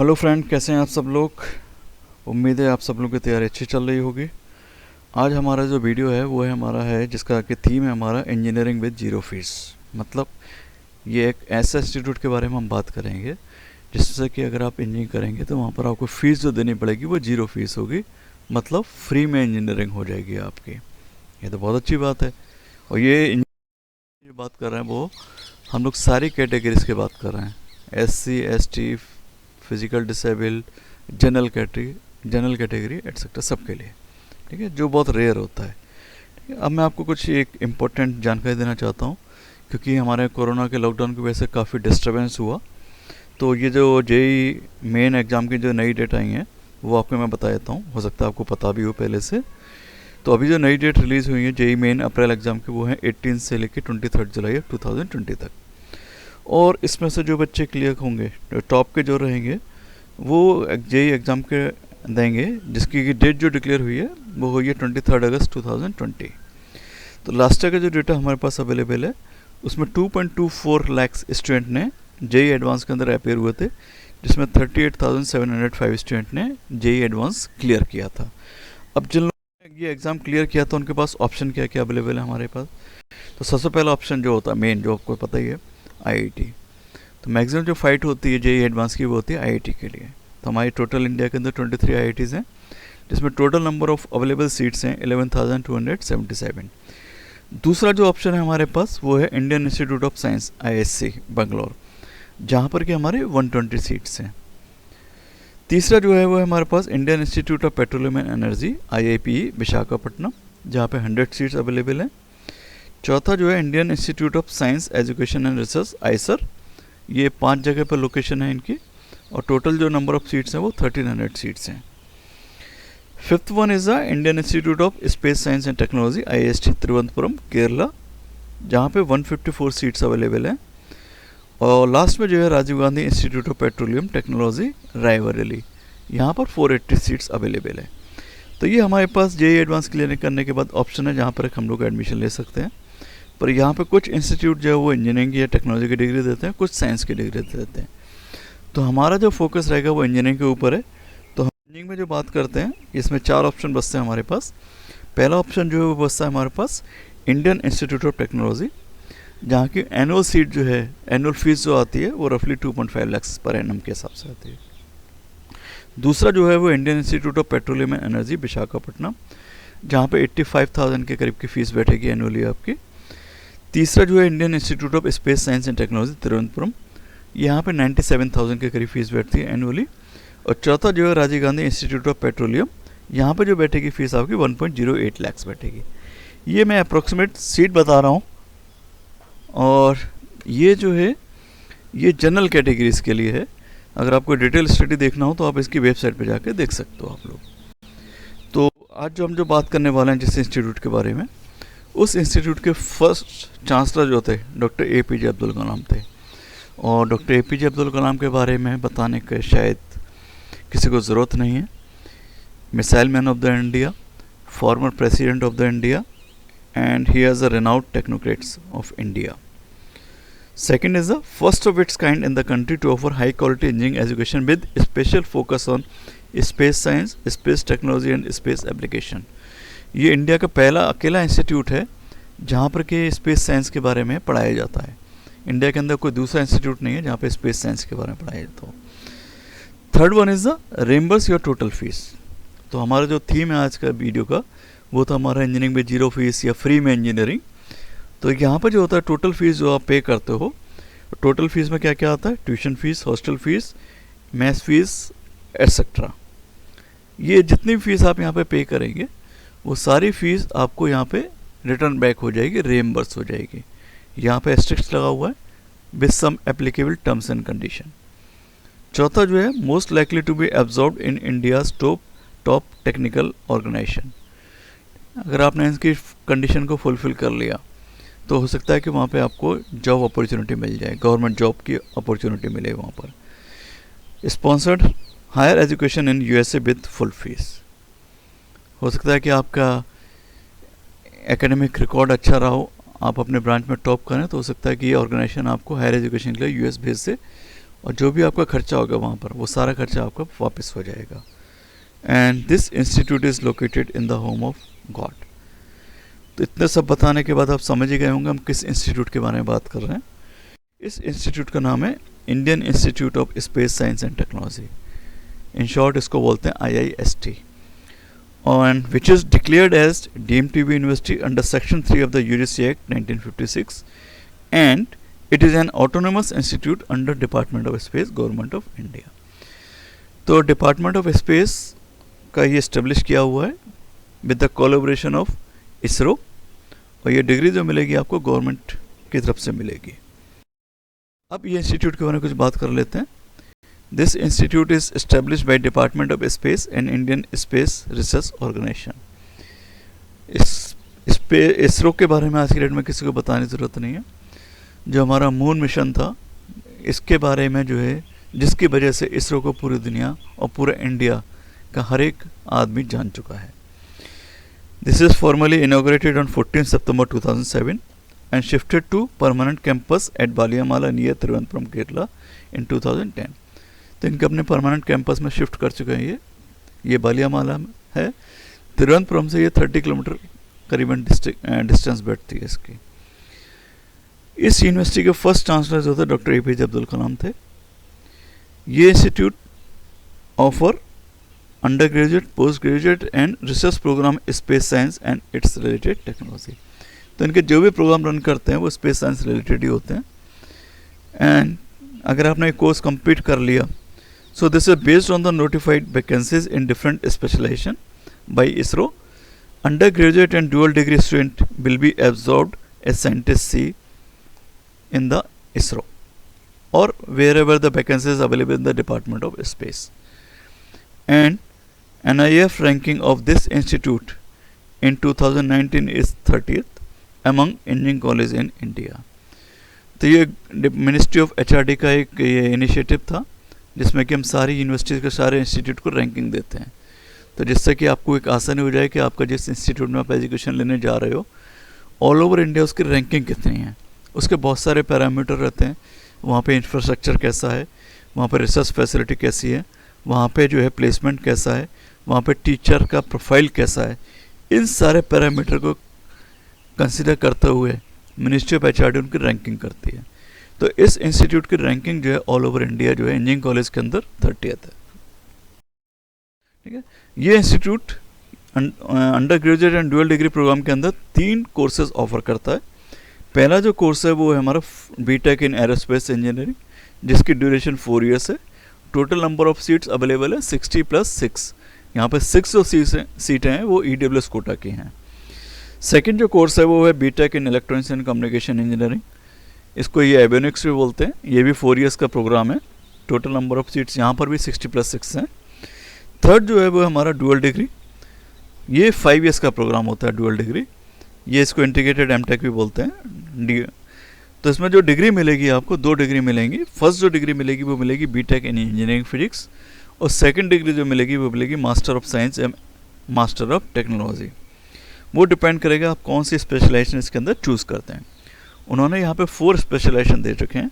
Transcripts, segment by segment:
Hello friend, कैसे हैं आप सब लोग। उम्मीद है आप सब लोगों की तैयारी अच्छी चल रही होगी। आज हमारा जो वीडियो है वो है जिसका कि थीम है हमारा इंजीनियरिंग विद जीरो फीस। मतलब ये एक ऐसा इंस्टीट्यूट के बारे में हम बात करेंगे जिससे कि अगर आप इंजीनियरिंग करेंगे तो वहाँ पर आपको फ़ीस जो देनी पड़ेगी वो जीरो फीस होगी। मतलब फ्री में इंजीनियरिंग हो जाएगी आपकी। ये तो बहुत अच्छी बात है। और ये जो बात कर रहे हैं वो हम लोग सारी कैटेगरीज की बात कर रहे हैं। SC ST, physical disable, general category etcetera सबके लिए। ठीक है, जो बहुत रेयर होता है। ठीक है, अब मैं आपको कुछ एक इम्पोर्टेंट जानकारी देना चाहता हूँ क्योंकि हमारे कोरोना के लॉकडाउन की वजह से काफ़ी डिस्टर्बेंस हुआ। तो ये जो JEE मेन एग्ज़ाम की जो नई डेट आई हैं वो आपको मैं बता देता हूँ, हो सकता है आपको पता भी हो पहले से। तो अभी जो नई डेट रिलीज़ हुई है JEE मेन अप्रैल एग्ज़ाम की वो है 18 से लेकर 23 जुलाई 2020 तक। और इसमें से जो बच्चे क्लियर होंगे, टॉप के जो रहेंगे, वो JEE एग्ज़ाम के देंगे जिसकी डेट जो डिक्लेयर हुई है वो हुई है 23 अगस्त 2020। तो लास्ट ईयर का जो डेटा हमारे पास अवेलेबल है उसमें 2.24 लाख स्टूडेंट ने JEE एडवांस के अंदर अपेयर हुए थे, जिसमें 38,705 स्टूडेंट ने JEE एडवांस क्लियर किया था। अब जिन लोगों ने ये एग्ज़ाम क्लियर किया था उनके पास ऑप्शन क्या क्या अवेलेबल है हमारे पास। तो सबसे पहला ऑप्शन जो होता है मेन, जो आपको पता ही है, IIT। तो मैक्सिमम जो फाइट होती है JEE एडवांस की वो होती है IIT के लिए। तो हमारी टोटल इंडिया के अंदर 23 IITs हैं जिसमें total number of available seats हैं 11,277। दूसरा जो ऑप्शन है हमारे पास वो है Indian institute of science IISc Bangalore, जहाँ पर कि हमारे 120 सीट्स हैं। तीसरा जो है वो है हमारे पास Indian institute of petroleum and energy IIPE Visakhapatnam, जहाँ पे 100 सीट्स अवेलेबल हैं। चौथा जो है Indian institute of science education and research IISER, ये 5 जगह पर लोकेशन है इनकी और टोटल जो नंबर ऑफ सीट्स हैं वो 1300 सीट्स हैं। Fifth one is the Indian institute of space science and technology IIST Thiruvananthapuram Kerala, जहाँ पे 154 सीट्स अवेलेबल हैं। और लास्ट में जो है Rajiv Gandhi institute of petroleum technology Raebareli, यहाँ पर 480 सीट्स अवेलेबल है। तो ये हमारे पास JEE एडवांस क्लियर करने के बाद ऑप्शन है जहाँ पर हम लोग एडमिशन ले सकते हैं। पर यहाँ पे कुछ इंस्टीट्यूट जो है वो इंजीनियरिंग या टेक्नोलॉजी की डिग्री देते हैं, कुछ साइंस की डिग्री देते हैं। तो हमारा जो फोकस रहेगा वो इंजीनियरिंग के ऊपर है। तो हम इंजीनियरिंग में जो बात करते हैं इसमें 4 ऑप्शन बचते हैं हमारे पास। पहला ऑप्शन जो है वो बचता है हमारे पास इंडियन इंस्टीट्यूट ऑफ टेक्नोलॉजी, जहाँ की एनुअल सीट जो है, एनुअल फीस जो आती है वो रफली 2.5 लाख पर एनम के हिसाब से आती है। दूसरा जो है वो Indian institute of petroleum and energy Visakhapatnam, जहाँ पे 85,000 के करीब की फ़ीस बैठेगी एनुअली आपकी। तीसरा जो है Indian institute of space science and technology Thiruvananthapuram, यहाँ पे 97,000 के करीब फीस बैठती है एनुअली। और चौथा जो है Rajiv Gandhi institute of petroleum, यहाँ पे जो बैठेगी फ़ीस आपकी 1.08 लाख बैठेगी। ये मैं अप्रोक्सीमेट सीट बता रहा हूँ। और ये जो है ये जनरल कैटेगरीज़ के लिए है। अगर आपको डिटेल स्टडी देखना हो तो आप इसकी वेबसाइट पे जाके देख सकते हो आप लोग। तो आज जो हम जो बात करने वाले हैं जिस इंस्टीट्यूट के बारे में, उस इंस्टीट्यूट के फर्स्ट चांसलर जो थे डॉक्टर APJ अब्दुल कलाम थे। और डॉक्टर APJ अब्दुल कलाम के बारे में बताने के शायद किसी को ज़रूरत नहीं है। Missile man of the India, former president of the India, and he has a renowned technocrats of India. Second is the first of its kind in the country to offer high quality engineering education with special focus on space science, space technology and space application। ये India का पहला अकेला institute है जहाँ पर कि space science के बारे में पढ़ाया जाता है। इंडिया के अंदर कोई दूसरा इंस्टीट्यूट नहीं है जहाँ पे स्पेस साइंस के बारे में पढ़ाया जाता हो। Third one is the reimburses your total fees. तो हमारा जो थीम है आज का वीडियो का वो था हमारा इंजीनियरिंग में जीरो फीस या फ्री में इंजीनियरिंग। तो यहाँ पर जो होता है टोटल फीस जो आप पे करते हो, टोटल फीस में क्या क्या आता है, tuition fees, hostel fees, math fees etcetera. ये जितनी फीस आप यहाँ पे पे करेंगे वो सारी फीस आपको यहाँ पे रिटर्न बैक हो जाएगी, रेम्बर्स हो जाएगी। यहाँ पे एस्टेरिस्क लगा हुआ है with some applicable terms and condition. चौथा जो है most likely to be absorbed in India's top technical organisation. अगर आपने इसकी कंडीशन को फुलफ़िल कर लिया तो हो सकता है कि वहाँ पे आपको जॉब अपॉर्चुनिटी मिल जाए, गवर्नमेंट जॉब की अपॉर्चुनिटी मिले वहाँ पर। Sponsored higher education in USA with full fees. हो सकता है कि आपका एकेडमिक रिकॉर्ड अच्छा रहा हो, आप अपने ब्रांच में टॉप करें, तो हो सकता है कि ये ऑर्गेनाइजेशन आपको हायर एजुकेशन के लिए US भेज से और जो भी आपका खर्चा होगा वहाँ पर वो सारा खर्चा आपका वापस हो जाएगा। And this institute is located in the home of God. तो इतने सब बताने के बाद आप समझ ही गए होंगे हम किस इंस्टीट्यूट के बारे में बात कर रहे हैं। इस इंस्टीट्यूट का नाम है Indian institute of space science and technology, in short इसको बोलते हैं IIST, and which is declared as deemed to be university under Section 3 of the UGC Act 1956, and it is an autonomous institute under Department of Space, Government of India. तो Department of Space का ये establish किया हुआ है with the collaboration of ISRO, और ये degree जो मिलेगी आपको गवर्नमेंट की तरफ से मिलेगी। अब ये इंस्टीट्यूट के बारे में कुछ बात कर लेते हैं। This institute is established by Department of Space and Indian Space Research Organization. ISRO के बारे में आज की डेट में किसी को बताने की ज़रूरत नहीं है। जो हमारा मून मिशन था इसके बारे में जो है, जिसकी वजह से इसरो को पूरी दुनिया और पूरे इंडिया का हर एक आदमी जान चुका है। This is formally inaugurated on 14 September 2007 and shifted to permanent campus at Baliyamala near Thiruvananthapuram, Kerala in 2010. तो इनके अपने परमानेंट कैंपस में शिफ्ट कर चुके हैं। ये बालियामाला में है, तिरुवनंतपुरम से ये 30 किलोमीटर करीबन डिस्टेंस बैठती है इसकी। इस यूनिवर्सिटी के फर्स्ट चांसलर जो थे डॉक्टर APJ अब्दुल कलाम थे। ये institute offer under graduate, post graduate and research programme space science and its related technology. तो इनके जो भी प्रोग्राम रन करते हैं वो स्पेस साइंस रिलेटेड ही होते हैं। एंड अगर आपने एक कोर्स कंप्लीट कर लिया, so this is based on the notified vacancies in different specialization by ISRO. Undergraduate and dual degree student will be absorbed as scientist C in the ISRO or wherever the vacancies is available in the Department of Space. And NIF ranking of this institute in 2019 is 30th among engineering colleges in India. तो ये ministry of HRD का एक ये initiative था जिसमें कि हम सारी यूनिवर्सिटीज़ के सारे इंस्टीट्यूट को रैंकिंग देते हैं। तो जिससे कि आपको एक आसानी हो जाए कि आपका जिस इंस्टीट्यूट में आप एजुकेशन लेने जा रहे हो ऑल ओवर इंडिया उसकी रैंकिंग कितनी है। उसके बहुत सारे पैरामीटर रहते हैं। वहाँ पे इंफ्रास्ट्रक्चर कैसा है, वहाँ पे रिसर्च फैसिलिटी कैसी है, वहाँ पे जो है प्लेसमेंट कैसा है, वहाँ पे टीचर का प्रोफाइल कैसा है। इन सारे पैरामीटर को कंसिडर करते हुए मिनिस्ट्री ऑफ HRD उनकी रैंकिंग करती है। तो इस इंस्टीट्यूट की रैंकिंग जो है ऑल ओवर इंडिया जो है इंजीनियरिंग कॉलेज के अंदर 30th है। ठीक है, ये institute under graduate and dual degree programme के अंदर 3 कोर्सेज ऑफर करता है। पहला जो कोर्स है वो है हमारा BTech इन एरोस्पेस इंजीनियरिंग, जिसकी ड्यूरेशन 4 ईयर्स है। Total number of seats available है 60 + 6। यहाँ पे 6 जो सीटें हैं वो EWS कोटा की हैं। सेकेंड जो कोर्स है वो है BTech in electronics and communication engineering, इसको ये एवियोनिक्स भी बोलते हैं। ये भी 4 ईयर्स का प्रोग्राम है। टोटल नंबर ऑफ सीट्स यहाँ पर भी 60 + 6 हैं। थर्ड जो है वो हमारा डुअल डिग्री, ये 5 ईयर्स का प्रोग्राम होता है डुअल डिग्री। ये इसको इंटीग्रेटेड MTech भी बोलते हैं। तो इसमें जो डिग्री मिलेगी आपको 2 डिग्री मिलेंगी। फर्स्ट जो डिग्री मिलेगी वो मिलेगी BTech इन इंजीनियरिंग फिजिक्स, और सेकेंड डिग्री जो मिलेगी वो मिलेगी master of science and master of technology. वो डिपेंड करेगा आप कौन सी स्पेशलाइजेशन इसके अंदर चूज़ करते हैं। उन्होंने यहाँ पे 4 स्पेशलाइजेशन दे रखे हैं।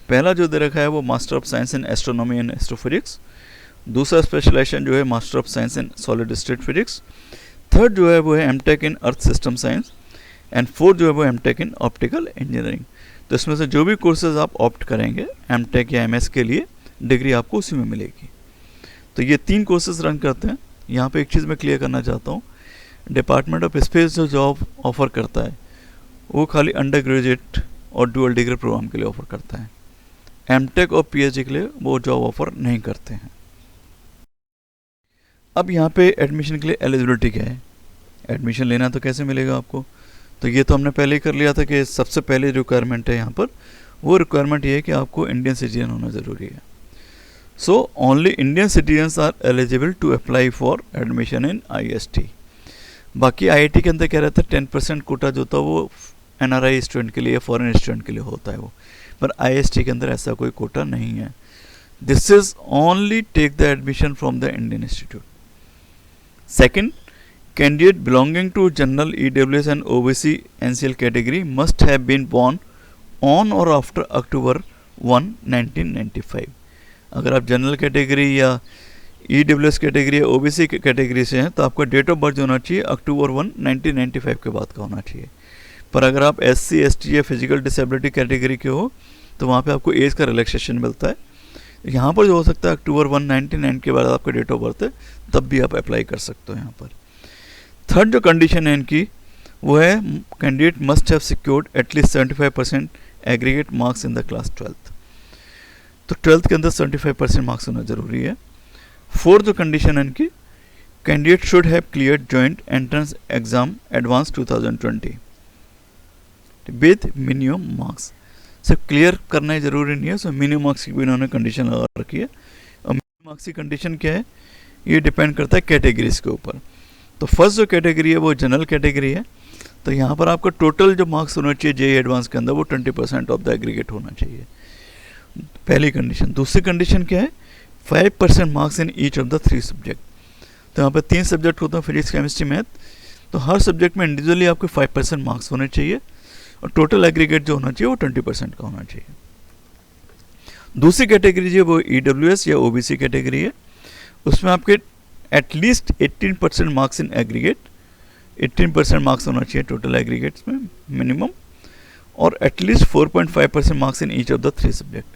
पहला जो दे रखा है वो master of science in astronomy and astrophysics. दूसरा स्पेशलाइजेशन जो है master of science in solid state physics. Third जो है वो है MTech in earth system science, and fourth जो है वो MTech इन ऑप्टिकल इंजीनियरिंग। तो इसमें से जो भी कोर्सेज आप ऑप्ट करेंगे MTech या MS के लिए, डिग्री आपको उसी में मिलेगी। तो ये 3 कोर्सेज रन करते हैं। यहाँ पे एक चीज़ मैं क्लियर करना चाहता हूँ, डिपार्टमेंट ऑफ स्पेस जो जॉब ऑफ़र करता है वो खाली अंडर ग्रेजुएट और डुअल डिग्री प्रोग्राम के लिए ऑफ़र करता है। MTech और PhD के लिए वो जॉब ऑफ़र नहीं करते हैं। अब यहाँ पे एडमिशन के लिए एलिजिबिलिटी क्या है, एडमिशन लेना तो कैसे मिलेगा आपको, तो ये तो हमने पहले ही कर लिया था कि सबसे पहले रिक्वायरमेंट है यहाँ पर, वो रिक्वायरमेंट ये है कि आपको इंडियन सिटीजन होना ज़रूरी है। So only Indian citizens are eligible to apply for admission in IST। बाकी IIT के अंदर क्या रहता है 10% कोटा जो होता है वो NRI स्टूडेंट के लिए, फॉरेन स्टूडेंट के लिए होता है वो, पर IST के अंदर ऐसा कोई कोटा नहीं है। This is only take the admission from the Indian institute. Second, candidate belonging to general EWS and OBC NCL category must have been born on or after October 1, 1995। अगर आप जनरल कैटेगरी या EWS category या OBC category से हैं तो आपका date of birth होना चाहिए अक्टूबर 1, 1995 के बाद का होना चाहिए। पर अगर आप SC, ST या फिजिकल डिसेबिलिटी कैटेगरी के हो तो वहाँ पे आपको एज का रिलैक्सेशन मिलता है। यहाँ पर जो हो सकता है अक्टूबर 1, 1999 के बाद आपका डेट ऑफ बर्थ है, तब भी आप अप्लाई कर सकते हो यहाँ पर। थर्ड जो कंडीशन है इनकी वो है candidate must have secured at least 75% aggregate marks in the class 12th। तो 12th के अंदर 75% मार्क्स होना ज़रूरी है। फोर्थ जो कंडीशन है इनकी, candidate should have clear joint entrance exam advance 2020 with minimum marks. सिर्फ क्लियर करना ही ज़रूरी नहीं है, सो मिनिमम मार्क्स की भी इन्होंने कंडीशन लगा रखी है। और मिनिमम मार्क्स की कंडीशन क्या है, ये डिपेंड करता है कैटेगरीज के ऊपर। तो फर्स्ट जो कैटेगरी है वो जनरल कैटेगरी है, तो यहाँ पर आपका टोटल जो मार्क्स होना चाहिए जेईई एडवांस के अंदर वो 20% ऑफ द एग्रीगेट होना चाहिए, पहली कंडीशन। दूसरी कंडीशन क्या है, 5% marks in each of the 3 subject. तो यहाँ पर 3 सब्जेक्ट होते हैं, फिजिक्स, केमिस्ट्री, मैथ। तो हर सब्जेक्ट में इंडिविजुअली आपके 5% मार्क्स होने चाहिए और टोटल एग्रीगेट जो होना चाहिए वो 20% का होना चाहिए। दूसरी कैटेगरी जो वो EWS या OBC कैटेगरी है, उसमें आपके at least 18% marks in aggregate, 18% marks होना चाहिए टोटल एग्रीगेट्स में मिनिमम, और at least 4.5% marks in each of the 3 subject.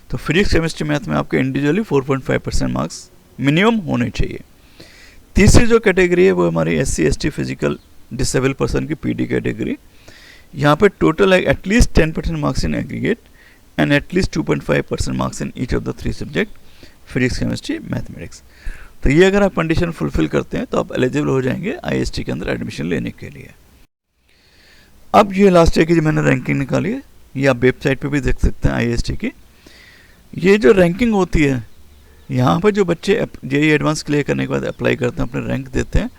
तो फिजिक्स, केमिस्ट्री, मैथ में आपके इंडिविजुअली 4.5% मार्क्स मिनिमम होने चाहिए। तीसरी जो कैटेगरी है वो हमारी SC, ST physical disable person की PD कैटेगरी। यहाँ पे total at least 10% marks in aggregate and at least 2.5% marks in each of the 3 subject, physics, chemistry, mathematics. तो ये अगर आप कंडीशन फुलफिल करते हैं तो आप एलिजिबल हो जाएंगे IST के अंदर एडमिशन लेने के लिए। अब ये लास्ट ईयर की जो मैंने रैंकिंग निकाली है, ये आप वेबसाइट पे भी देख सकते हैं IST की। ये जो रैंकिंग होती है, यहाँ पर जो बच्चे जेईई एडवांस क्लियर करने के बाद अप्लाई करते हैं, अपने रैंक देते हैं,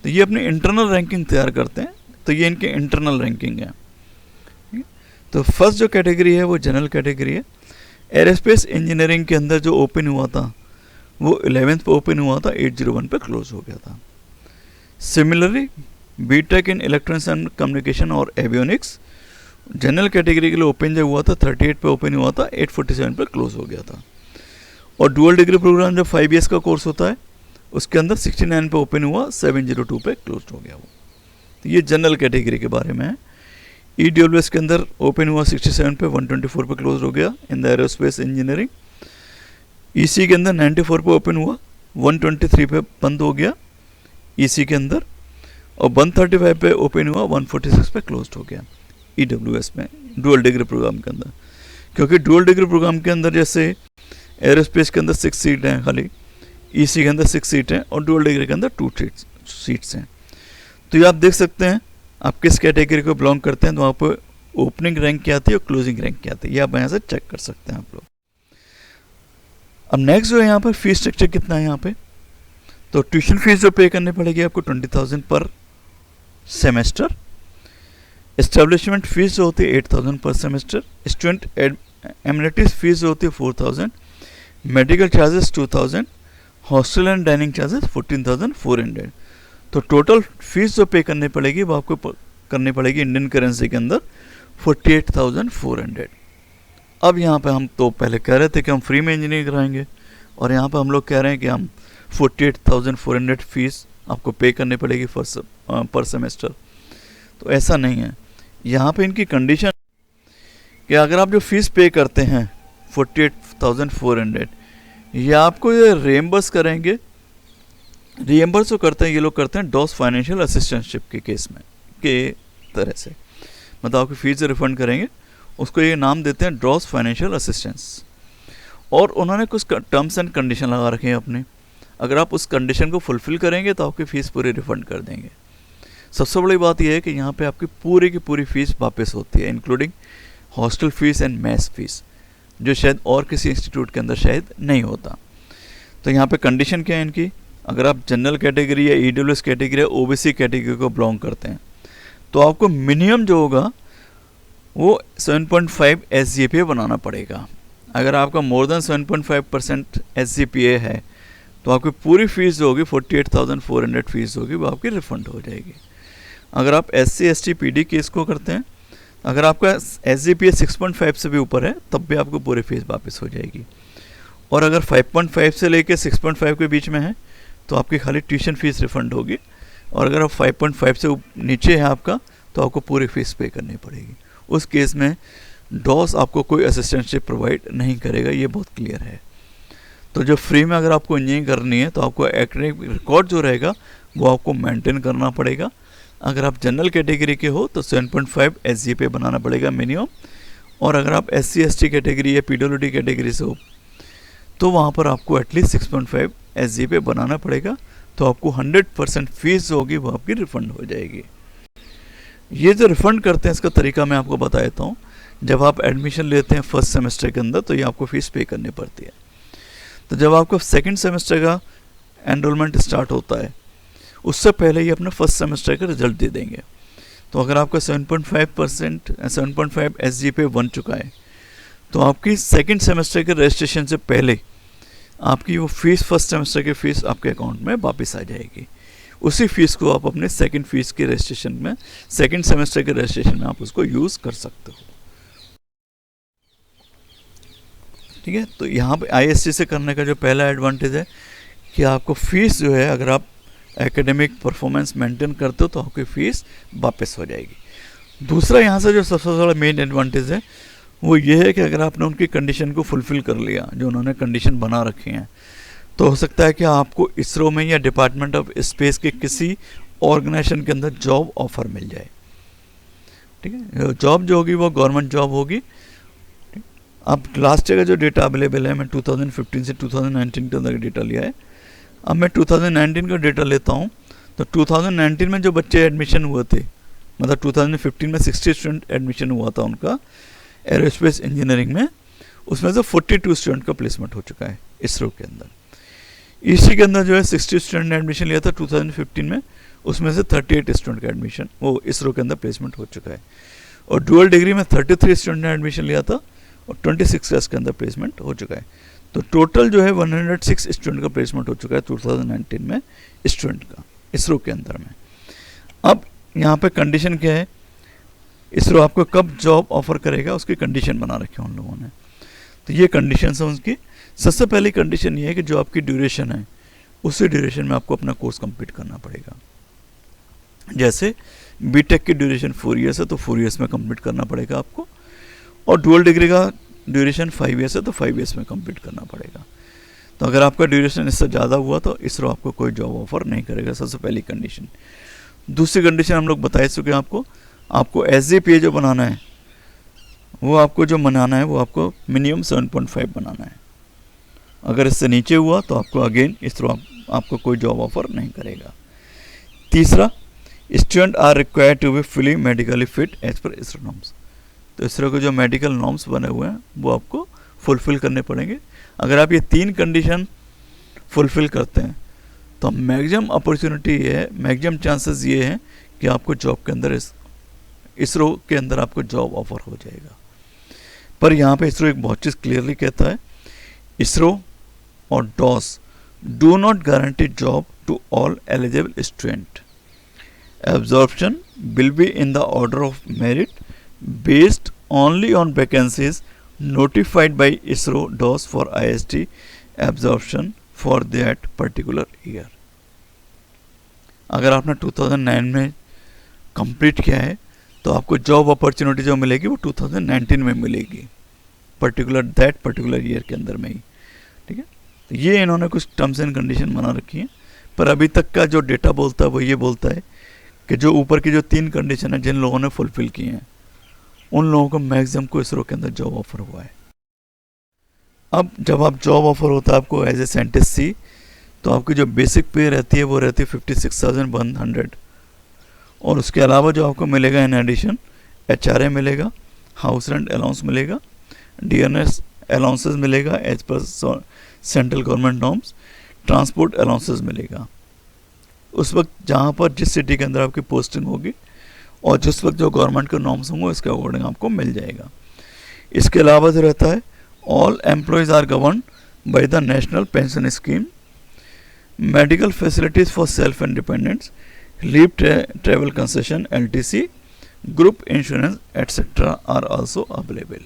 तो ये अपनी इंटरनल रैंकिंग तैयार करते हैं। तो ये इनकी इंटरनल रैंकिंग है। तो फर्स्ट जो कैटेगरी है वो जनरल कैटेगरी है। एयरोस्पेस इंजीनियरिंग के अंदर जो ओपन हुआ था वो 11th पे ओपन हुआ था, 801 पे क्लोज हो गया था। Similarly BTech in electronics and communication और एवियोनिक्स जनरल कैटेगरी के लिए ओपन जो हुआ था 38 पे ओपन हुआ था, 847 पे क्लोज हो गया था। और डुअल डिग्री प्रोग्राम जो 5 ईयर्स का कोर्स होता है उसके अंदर 69 पे ओपन हुआ, 702 पे क्लोज हो गया वो। तो ये जनरल कैटेगरी के बारे में है। EWS के अंदर ओपन हुआ 67 पे, 124 पे क्लोज हो गया in the aerospace engineering. EC के अंदर 94 पे ओपन हुआ, 123 पे बंद हो गया EC के अंदर, और 135 पे ओपन हुआ, 146 पे क्लोज हो गया EWS में डुअल डिग्री प्रोग्राम के अंदर। क्योंकि डुअल डिग्री प्रोग्राम के अंदर जैसे एरोस्पेस के अंदर 6 सीट हैं खाली, EC के अंदर 6 सीट हैं और डुअल डिग्री के अंदर 2 सीट्स हैं। तो ये आप देख सकते हैं आप किस कैटेगरी को बिलोंग करते हैं, तो वहाँ पर ओपनिंग रैंक क्या आती है और क्लोजिंग रैंक क्या आती है, ये आप यहाँ से चेक कर सकते हैं आप लोग। अब नेक्स्ट जो है यहाँ पर फीस स्ट्रक्चर कितना है यहाँ पे, तो ट्यूशन फीस जो पे करनी पड़ेगी आपको 20,000 पर सेमेस्टर। एस्टेब्लिशमेंट फीस जो होती है 8,000 पर सेमेस्टर। स्टूडेंट एमिनिटीज फीस जो होती है 4,000। Medical charges 2,000। Hostel and dining charges 14,400। तो टोटल फीस जो पे करनी पड़ेगी वो आपको करनी पड़ेगी इंडियन करेंसी के अंदर 48,400। अब यहाँ पे हम तो पहले कह रहे थे कि हम फ्री में इंजीनियरिंग कराएंगे, और यहाँ पे हम लोग कह रहे हैं कि हम 48,400 फीस आपको पे करनी पड़ेगी पर सेमेस्टर। तो ऐसा नहीं है, यहाँ पे इनकी कंडीशन कि अगर आप जो फीस पे करते हैं 48,400, ये आपको ये रिएम्बर्स करेंगे। रिएम्बर्स जो करते हैं ये लोग करते हैं डॉस फाइनेंशियल असिस्टेंटशिप के केस में के तरह से, मतलब आपकी फीस रिफंड करेंगे, उसको ये नाम देते हैं ड्रॉस फाइनेंशियल असिस्टेंस। और उन्होंने कुछ टर्म्स एंड कंडीशन लगा रखे हैं अपने, अगर आप उस कंडीशन को फुलफ़िल करेंगे तो आपकी फ़ीस पूरी रिफ़ंड कर देंगे। सबसे बड़ी बात यह है कि यहाँ पे आपकी पूरी की पूरी फ़ीस वापस होती है, including hostel fees and mess fees, जो शायद और किसी इंस्टीट्यूट के अंदर शायद नहीं होता। तो यहाँ पे कंडीशन क्या है इनकी, अगर आप जनरल कैटेगरी या EWS कैटेगरी या OBC कैटेगरी को बिलोंग करते हैं तो आपको मिनिमम जो होगा वो 7.5 SGPA बनाना पड़ेगा। अगर आपका मोर देन 7.5% SGPA है तो आपकी पूरी फ़ीस जो होगी 48,400 फीस होगी वो आपकी रिफ़ंड हो जाएगी। अगर आप SC ST PD केस को करते हैं, अगर आपका SGPA 6.5 से भी ऊपर है तब भी आपको पूरी फीस वापस हो जाएगी। और अगर 5.5 से लेके 6.5 के बीच में है तो आपकी खाली ट्यूशन फीस रिफंड होगी, और अगर आप 5.5 से नीचे है आपका तो आपको पूरी फीस पे करनी पड़ेगी। उस केस में डॉस आपको कोई असिस्टेंटशिप प्रोवाइड नहीं करेगा, ये बहुत क्लियर है। तो जो फ्री में अगर आपको इंजीनियरिंग करनी है तो आपको एकेडमिक रिकॉर्ड जो रहेगा वो आपको मेंटेन करना पड़ेगा। अगर आप जनरल कैटेगरी के हो तो 7.5 SGPA बनाना पड़ेगा मिनिमम, और अगर आप SC ST कैटेगरी या PWD कैटेगरी से हो तो वहाँ पर आपको एटलीस्ट 6.5 SGPA बनाना पड़ेगा। तो आपको 100% फीस जो होगी वो आपकी रिफ़ंड हो जाएगी। ये जो रिफ़ंड करते हैं इसका तरीका मैं आपको बता देता हूँ। जब आप एडमिशन लेते हैं फर्स्ट सेमेस्टर के अंदर तो ये आपको फ़ीस पे करनी पड़ती है। तो जब आपको सेकंड सेमेस्टर का एनरोलमेंट स्टार्ट होता है उससे पहले ही अपना फर्स्ट सेमेस्टर का रिजल्ट दे देंगे। तो अगर आपका 7.5 SGPA बन चुका है तो आपकी सेकंड सेमेस्टर के रजिस्ट्रेशन से पहले आपकी वो फीस, फर्स्ट सेमेस्टर की फ़ीस आपके अकाउंट में वापस आ जाएगी। उसी फीस को आप अपने सेकंड फीस के रजिस्ट्रेशन में, सेकंड सेमेस्टर के रजिस्ट्रेशन में आप उसको यूज़ कर सकते हो। ठीक है, तो यहाँ पे IST से करने का जो पहला एडवांटेज है कि आपको फ़ीस जो है, अगर आप एकेडमिक परफॉर्मेंस मेंटेन करते हो तो आपकी फ़ीस वापस हो जाएगी। दूसरा यहाँ से जो सबसे बड़ा मेन एडवांटेज है वो ये है कि अगर आपने उनकी कंडीशन को फुलफ़िल कर लिया, जो उन्होंने कंडीशन बना रखी हैं, तो हो सकता है कि आपको इसरो में या डिपार्टमेंट ऑफ स्पेस के किसी ऑर्गेनाइजेशन के अंदर जॉब ऑफ़र मिल जाए। ठीक है, जॉब जो होगी वो गवर्नमेंट जॉब होगी। अब लास्ट ईयर का जो डेटा अवेलेबल है, मैं 2015 से 2019 के अंदर डेटा लिया है। अब मैं 2019 का डेटा लेता हूँ। तो 2019 में जो बच्चे एडमिशन हुए थे, मतलब 2015 में 60 स्टूडेंट एडमिशन हुआ था उनका एरोस्पेस इंजीनियरिंग में, उसमें से 42 स्टूडेंट का प्लेसमेंट हो चुका है इसरो के अंदर। इसी के अंदर जो है 60 स्टूडेंट ने एडमिशन लिया था 2015 में, उसमें से 38 स्टूडेंट का एडमिशन वो इसरो के अंदर प्लेसमेंट हो चुका है। और डुअल डिग्री में 33 स्टूडेंट ने एडमिशन लिया था और 26 ईयर्स के अंदर प्लेसमेंट हो चुका है। तो टोटल जो है 106 स्टूडेंट का प्लेसमेंट हो चुका है 2019 में स्टूडेंट का इसरो के अंदर में। अब यहाँ पे कंडीशन क्या है, इसरो आपको कब जॉब ऑफर करेगा उसकी कंडीशन बना रखी है उन लोगों ने। तो ये कंडीशन है उसकी। सबसे पहली कंडीशन ये है कि जो आपकी ड्यूरेशन है उसी ड्यूरेशन में आपको अपना कोर्स कंप्लीट करना पड़ेगा। जैसे बीटेक की ड्यूरेशन 4 ईयर्स है तो 4 ईयर्स में कंप्लीट करना पड़ेगा आपको, और डुअल डिग्री का ड्यूरेशन 5 ईयर्स है तो 5 ईयर्स में कंप्लीट करना पड़ेगा। तो अगर आपका ड्यूरेशन इससे ज़्यादा हुआ तो इसरो आपको कोई जॉब ऑफर नहीं करेगा, सबसे पहली कंडीशन। दूसरी कंडीशन हम लोग बता चुके हैं आपको SGPA जो बनाना है वो आपको जो बनाना है वो आपको मिनिमम 7.5 बनाना है। अगर इससे नीचे हुआ तो आपको अगेन इसरो आपको कोई जॉब ऑफर नहीं करेगा। तीसरा, student are required to be fully medically fit as per ISRO norms. तो इसरो के जो मेडिकल नॉर्म्स बने हुए हैं वो आपको फुलफ़िल करने पड़ेंगे। अगर आप ये 3 कंडीशन फुलफ़िल करते हैं तो मैक्सिमम अपॉर्चुनिटी ये है, मैक्सिमम चांसेस ये हैं कि आपको जॉब के अंदर इसरो के अंदर आपको जॉब ऑफर हो जाएगा। पर यहाँ पे इसरो एक बहुत चीज़ क्लियरली कहता है, इसरो और DOS do not guarantee job to all eligible student. Absorption will be in the order of merit based only on vacancies notified by ISRO DOS for IST absorption for that particular year। अगर आपने 2009 में complete किया है तो आपको job opportunity जो मिलेगी वो 2019 में मिलेगी, पर्टिकुलर ईयर के अंदर में ही। ठीक है, तो ये इन्होंने कुछ टर्म्स एंड कंडीशन बना रखी हैं। पर अभी तक का जो डेटा बोलता है वो ये बोलता है कि जो ऊपर की जो 3 कंडीशन है जिन लोगों ने फुलफिल की हैं उन लोगों को मैक्सिमम को इसरो के अंदर जॉब ऑफर हुआ है। अब जब आप जॉब ऑफर होता है आपको एज ए साइंटिस्ट सी, तो आपकी जो बेसिक पे रहती है वो रहती है 56,100, और उसके अलावा जो आपको मिलेगा इन एडिशन HRA मिलेगा, हाउस रेंट अलाउंस मिलेगा, DNS अलाउंसेस मिलेगा as per central government norms, transport allowances मिलेगा उस वक्त जहाँ पर जिस सिटी के अंदर आपकी पोस्टिंग होगी, और जिस वक्त जो गवर्नमेंट के नॉर्म्स होंगे उसके अकॉर्डिंग आपको मिल जाएगा। इसके अलावा जो रहता है, all employees are govern by the national pension scheme, medical facilities for self independence, leave travel concession LTC, group insurance etcetera are also available.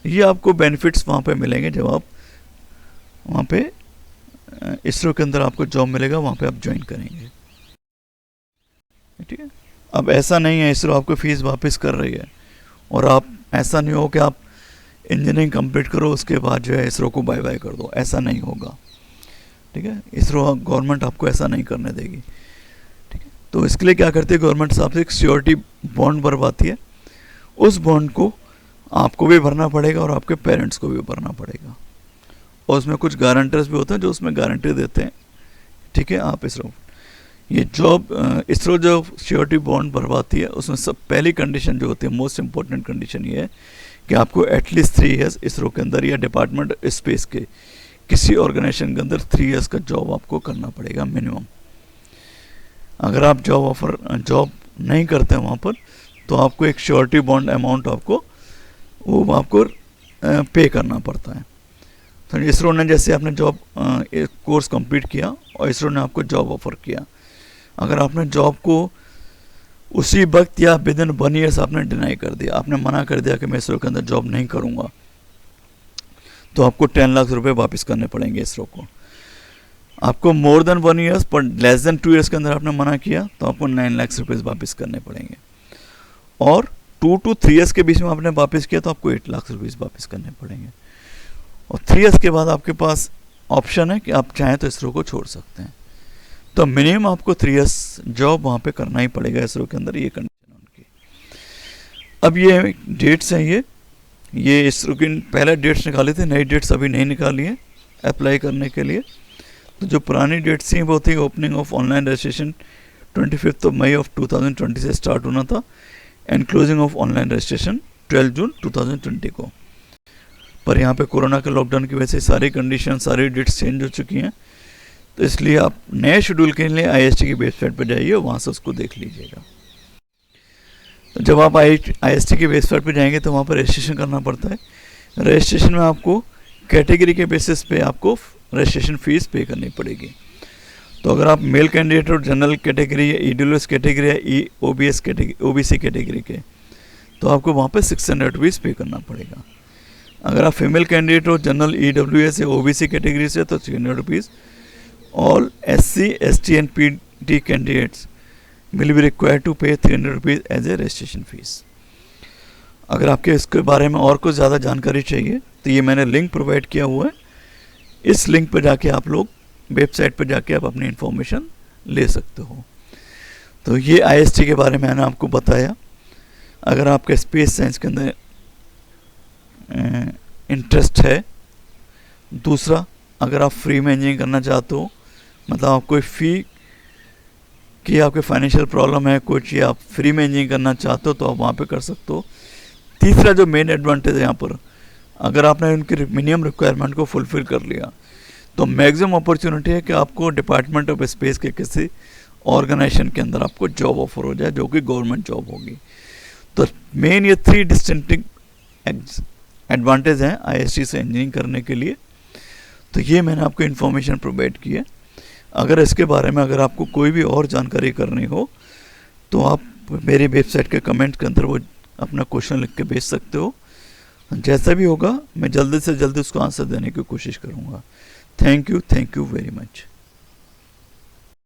ये आपको बेनिफिट्स वहाँ पे मिलेंगे जब आप वहाँ पे इसरो के अंदर आपको जॉब मिलेगा, वहाँ पे आप ज्वाइन करेंगे। ठीक है। अब ऐसा नहीं है इसरो आपको फीस वापस कर रही है और आप ऐसा नहीं हो कि आप इंजीनियरिंग कंप्लीट करो उसके बाद जो है इसरो को बाय बाय कर दो, ऐसा नहीं होगा। ठीक है। इसरो गवर्नमेंट आपको ऐसा नहीं करने देगी। ठीक है। तो इसके लिए क्या करती है गवर्नमेंट साहब से एक श्योरिटी बॉन्ड भरवाती है, उस बॉन्ड को आपको भी भरना पड़ेगा और आपके पेरेंट्स को भी भरना पड़ेगा, और उसमें कुछ गारंटर्स भी होते हैं जो उसमें गारंटी देते हैं। ठीक है। आप इसरो ये जॉब इसरो जो श्योरिटी बॉन्ड भरवाती है उसमें सब पहली कंडीशन जो होती है, मोस्ट इंपॉर्टेंट कंडीशन ये है कि आपको एटलीस्ट 3 ईयर्स इसरो के अंदर या डिपार्टमेंट स्पेस के किसी ऑर्गेनाइजेशन के अंदर 3 ईयर्स का जॉब आपको करना पड़ेगा मिनिमम। अगर आप जॉब नहीं करते वहाँ पर तो आपको एक श्योरिटी बॉन्ड अमाउंट आपको पे करना पड़ता है। तो इसरो ने जैसे आपने जॉब कोर्स कंप्लीट किया और इसरो ने आपको जॉब ऑफर किया, अगर आपने जॉब को उसी वक्त या विद इन 1 ईयर्स आपने डिनाई कर दिया, आपने मना कर दिया कि मैं इसरो के अंदर जॉब नहीं करूँगा, तो आपको 10 लाख रुपए वापस करने पड़ेंगे इसरो को। आपको मोर देन 1 ईयर्स पर लेस देन 2 ईयर्स के अंदर आपने मना किया तो आपको 9 लाख रुपये वापस करने पड़ेंगे, और 2 to 3 ईयर्स के बीच में आपने वापस किया तो आपको 8 लाख रुपये वापस करने पड़ेंगे। और 3 ईयर्स के बाद आपके पास ऑप्शन है कि आप चाहें तो इसरो को छोड़ सकते हैं। तो मिनिमम आपको 3 ईयर्स जॉब वहाँ पे करना ही पड़ेगा इसरो के अंदर, ये कंडीशन है उनकी। अब ये डेट्स हैं, ये इसरो की पहले डेट्स निकाली थी, नई डेट्स अभी नहीं निकाली है अप्लाई करने के लिए। तो जो पुरानी डेट्स थी वो थी ओपनिंग ऑफ ऑनलाइन रजिस्ट्रेशन 25 मई ऑफ 2020 से स्टार्ट होना था, and closing of online registration 12 June 2020 को। पर यहाँ पे कोरोना के लॉकडाउन की वजह से सारी कंडीशन सारी डेट्स चेंज हो चुकी हैं, तो इसलिए आप नए शेड्यूल के लिए IST की वेबसाइट पर जाइए, वहाँ से उसको देख लीजिएगा। तो जब आप IST की वेबसाइट पर जाएंगे तो वहाँ पर रजिस्ट्रेशन करना पड़ता है। रजिस्ट्रेशन में आपको कैटेगरी के बेसिस पे आपको रजिस्ट्रेशन फ़ीस पे करनी पड़ेगी। तो अगर आप मेल कैंडिडेट और जनरल कैटेगरी या EWS कैटेगरी या OBC कैटेगरी के, तो आपको वहाँ पे 600 रुपीज़ पे करना पड़ेगा। अगर आप फीमेल कैंडिडेट हो जनरल EWS या OBC कैटेगरी से तो 300 rupees. All SC, ST and PD candidates will be required to pay 300 rupees as a registration fees. अगर आपके इसके बारे में और कुछ ज़्यादा जानकारी चाहिए तो ये मैंने लिंक प्रोवाइड किया हुआ है, इस लिंक पर जाके आप लोग वेबसाइट पर जाके आप अपनी इन्फॉर्मेशन ले सकते हो। तो ये IST के बारे में मैंने आपको बताया। अगर आपका स्पेस साइंस के अंदर इंटरेस्ट है, दूसरा अगर आप फ्री में इंजीनियरिंग करना चाहते हो, मतलब आप कोई फ़ी कि आपके फाइनेंशियल प्रॉब्लम है कुछ, या आप फ्री में इंजीनियरिंग करना चाहते हो तो आप वहाँ पे कर सकते हो। तीसरा जो मेन एडवांटेज है यहाँ पर, अगर आपने उनकी मिनिमम रिक्वायरमेंट को फुलफ़िल कर लिया तो मैक्सिमम अपॉर्चुनिटी है कि आपको डिपार्टमेंट ऑफ स्पेस के किसी ऑर्गेनाइजेशन के अंदर आपको जॉब ऑफर हो जाए जो कि गवर्नमेंट जॉब होगी। तो मेन ये 3 डिस्टिंक्टिव एडवांटेज हैं IST से इंजीनियरिंग करने के लिए। तो ये मैंने आपको इन्फॉर्मेशन प्रोवाइड की है। अगर इसके बारे में अगर आपको कोई भी और जानकारी करनी हो तो आप मेरी वेबसाइट के कमेंट के अंदर वो अपना क्वेश्चन लिख के भेज सकते हो। जैसा भी होगा मैं जल्दी से जल्दी उसको आंसर देने की कोशिश करूँगा। Thank you very much.